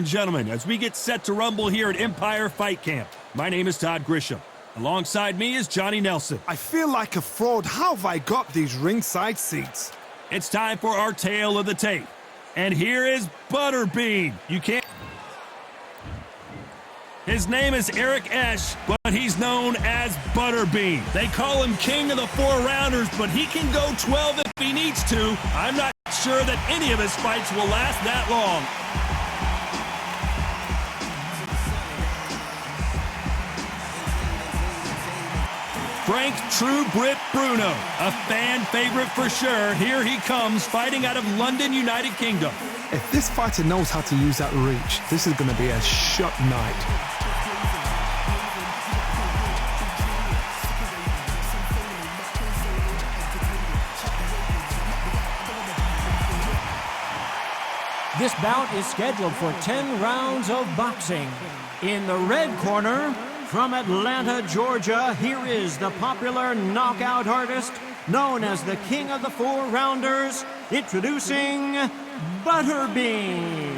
Gentlemen, as we get set to rumble here at Empire Fight Camp, my name is Todd Grisham. Alongside me is Johnny Nelson. I feel like a fraud. How have I got these ringside seats? It's time for our tale of the tape. And here is Butterbean. You can't... His name is Eric Esch, but he's known as Butterbean. They call him King of the Four Rounders, but he can go 12 if he needs to. I'm not sure that any of his fights will last that long. Frank True Brit Bruno, a fan favorite for sure. Here he comes, fighting out of London, United Kingdom. If this fighter knows how to use that reach, this is going to be a shot night. This bout is scheduled for 10 rounds of boxing. In the red corner, from Atlanta, Georgia, here is the popular knockout artist known as the King of the Four Rounders, introducing Butterbean.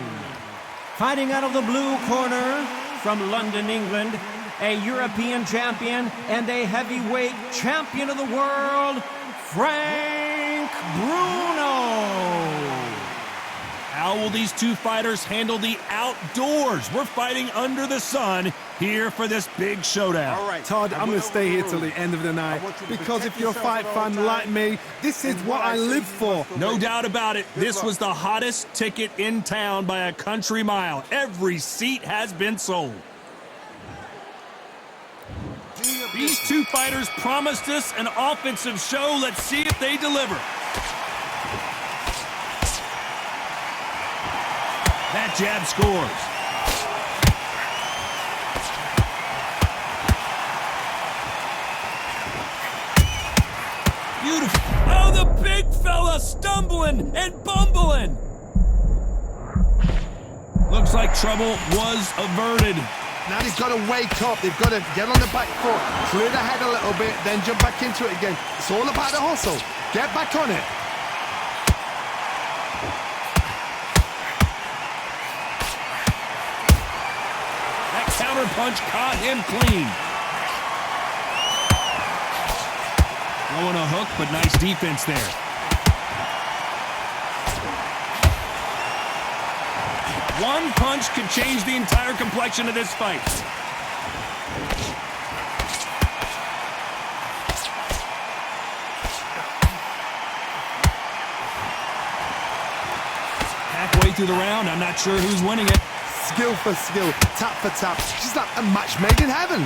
Fighting out of the blue corner, from London, England, a European champion and a heavyweight champion of the world, Frank Bruno. How will these two fighters handle the outdoors? We're fighting under the sun here for this big showdown. All right, Todd, I'm going to stay here till the end of the night because if you're a fight fan like me, this is what I live for. No doubt about it. This was the hottest ticket in town by a country mile. Every seat has been sold. These two fighters promised us an offensive show. Let's see if they deliver. That jab scores. Beautiful. Oh, the big fella stumbling and bumbling. Looks like trouble was averted. Now they've got to wake up. They've got to get on the back foot, clear the head a little bit, then jump back into it again. It's all about the hustle. Get back on it. Counter punch caught him clean. Throwing a hook, but nice defense there. One punch could change the entire complexion of this fight. Halfway through the round, I'm not sure who's winning it. Skill for skill, tap for tap. She's like a match made in heaven.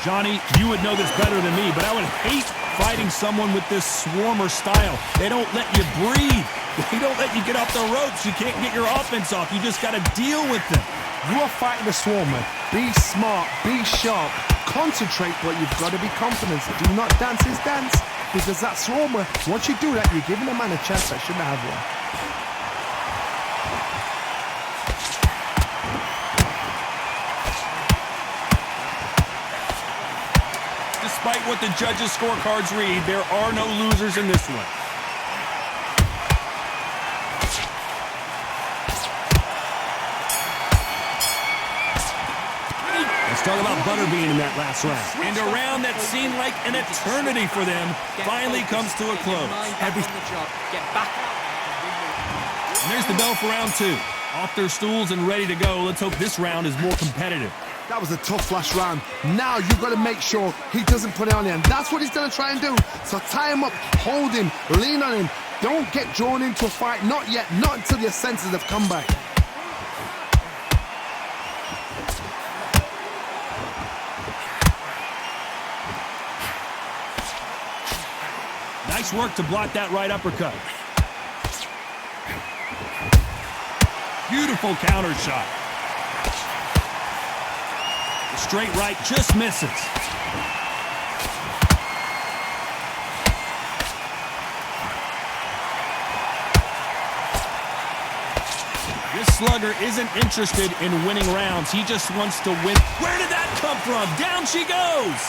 Johnny, you would know this better than me, but I would hate fighting someone with this swarmer style. They don't let you breathe. They don't let you get off the ropes. You can't get your offense off. You just got to deal with them. You are fighting a swarmer. Be smart, be sharp, concentrate, but you've got to be confident. Do not dance his dance. Because that swarmer, once you do that, you're giving a man a chance that shouldn't have one. Despite what the judges' scorecards read, there are no losers in this one. Let's talk about Butterbean in that last round. And a round that seemed like an eternity for them finally comes to a close. And there's the bell for round two. Off their stools and ready to go. Let's hope this round is more competitive. That was a tough last round. Now you've got to make sure he doesn't put it on you. And that's what he's going to try and do. So tie him up, hold him, lean on him. Don't get drawn into a fight. Not yet. Not until your senses have come back. Nice work to block that right uppercut. Beautiful counter shot. The straight right just misses. This slugger isn't interested in winning rounds. He just wants to win. Where did that come from? Down she goes.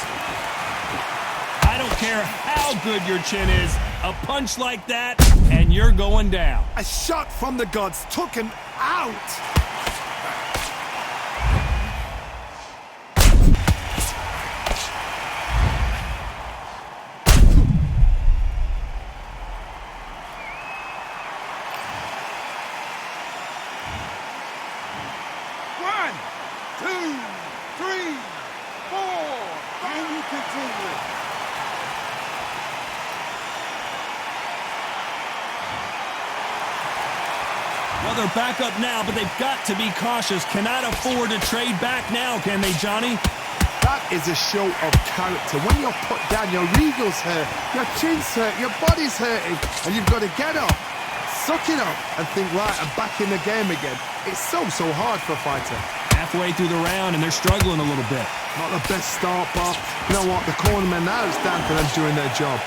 I don't care how good your chin is. A punch like that and you're going down. A shot from the gods took him out. One, two, three, four. And you continue. Well, they're back up now, but they've got to be cautious. Cannot afford to trade back now, can they, Johnny? That is a show of character. When you're put down, your ego's hurt, your chin's hurt, your body's hurting, and you've got to get up, suck it up, and think, right, I'm back in the game again. It's so hard for a fighter. Halfway through the round, and they're struggling a little bit. Not the best start, but you know what? The cornermen now, it's down to them doing their job.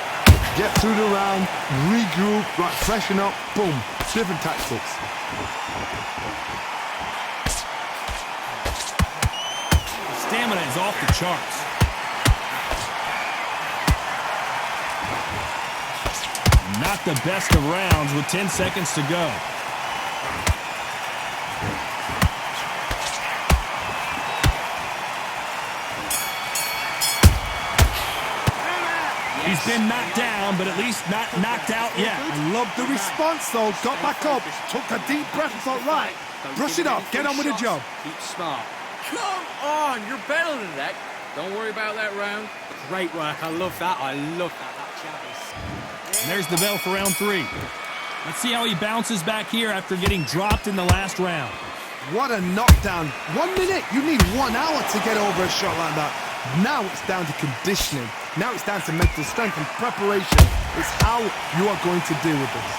Get through the round, regroup, right, freshen up, boom. Different tactics. Stamina is off the charts. Not the best of rounds with 10 seconds to go. He's been knocked down, but at least not knocked out yet. I love the response, though. Got back up, took a deep breath and thought, right, brush it off, get on with the job. Keep smart. Come on, you're better than that. Don't worry about that round. Great work. I love that. I love that. That jab is... And there's the bell for round 3. Let's see how he bounces back here after getting dropped in the last round. What a knockdown. 1 minute, you need 1 hour to get over a shot like that. Now it's down to conditioning. Now it's down to mental strength and preparation. It's how you are going to deal with this.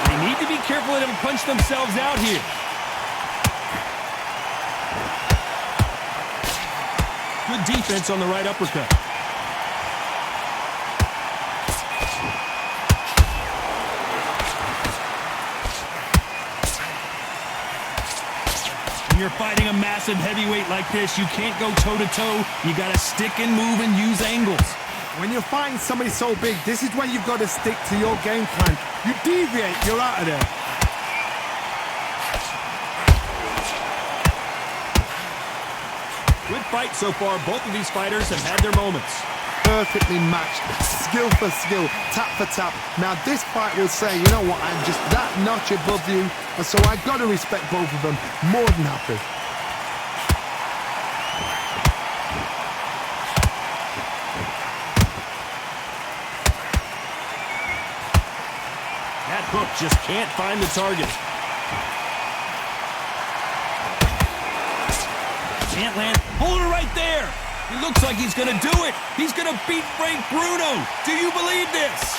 They need to be careful they don't punch themselves out here. Good defense on the right uppercut. When you're fighting a massive heavyweight like this, you can't go toe-to-toe. You got to stick and move and use angles. When you're fighting somebody so big, this is when you've got to stick to your game plan. You deviate, you're out of there. Good fight so far. Both of these fighters have had their moments. Perfectly matched, skill for skill, tap for tap. Now this fight will say, you know what, I'm just that notch above you, and so I got to respect both of them. More than happy. That hook just can't find the target. Can't land. Hold it right there. He looks like he's going to do it. He's going to beat Bruno. Do you believe this?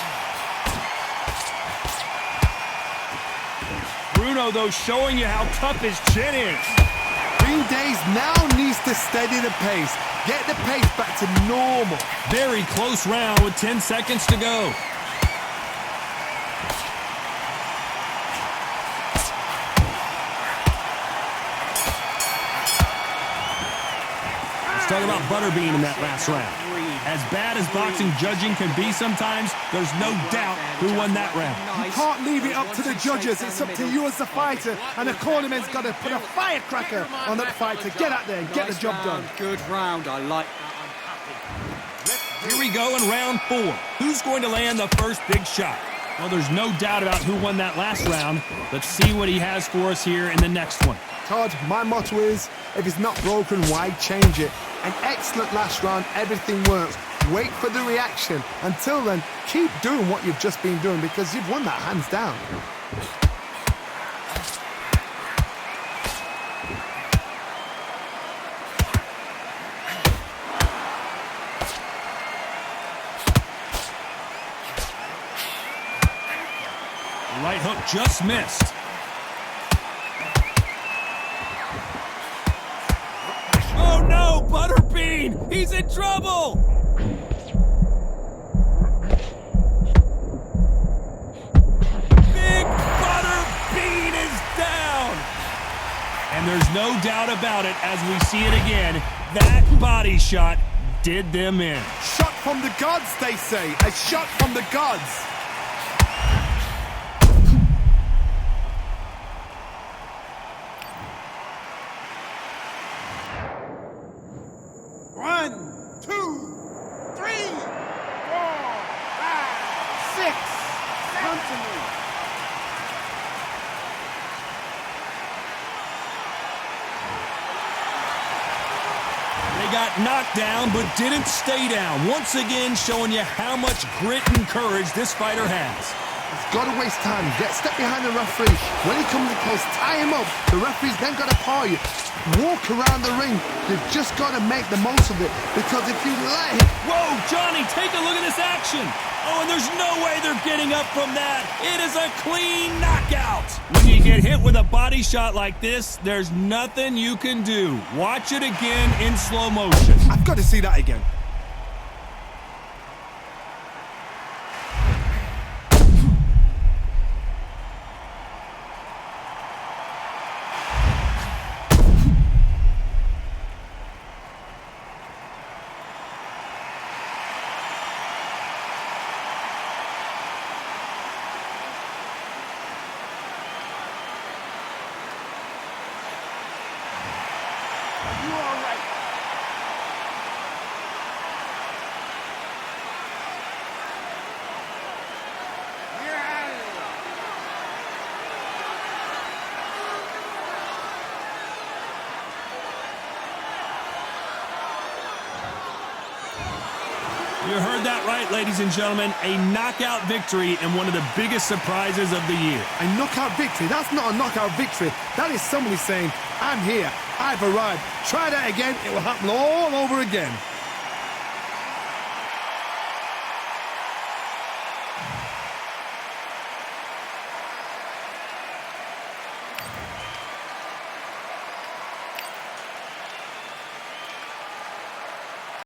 Bruno, though, showing you how tough his chin is. Green Days now needs to steady the pace. Get the pace back to normal. Very close round with 10 seconds to go. Talk about Butterbean in that last round. As bad as boxing judging can be sometimes, there's no doubt who won that round. You can't leave it up to the judges. It's up to you as the fighter, and the cornerman's got to put a firecracker on that fighter. Get out there and get the job done. Good round. I like that. I'm happy. Here we go in round 4. Who's going to land the first big shot? Well, there's no doubt about who won that last round. Let's see what he has for us here in the next one. Todd, my motto is, if it's not broken, why change it? An excellent last round, everything works. Wait for the reaction. Until then, keep doing what you've just been doing because you've won that hands down. Right hook just missed. Oh no, Butterbean! He's in trouble! Big Butterbean is down! And there's no doubt about it, as we see it again, That body shot did them in. Shot from the gods, they say. A shot from the gods. One, two, three, 4, 5, 6. Come to me. They got knocked down, but didn't stay down. Once again, showing you how much grit and courage this fighter has. He's got to waste time. Get step behind the referee. When he comes in close, tie him up. The referee's then got to paw you. Walk around the ring. You've just got to make the most of it. Because if you let him... Whoa, Johnny, take a look at this action. Oh, and there's no way they're getting up from that. It is a clean knockout. When you get hit with a body shot like this, there's nothing you can do. Watch it again in slow motion. I've got to see that again. You all right? You're out of there. You heard that right, ladies and gentlemen. A knockout victory and one of the biggest surprises of the year. A knockout victory? That's not a knockout victory. That is somebody saying, I'm here, I've arrived. Try that again, it will happen all over again.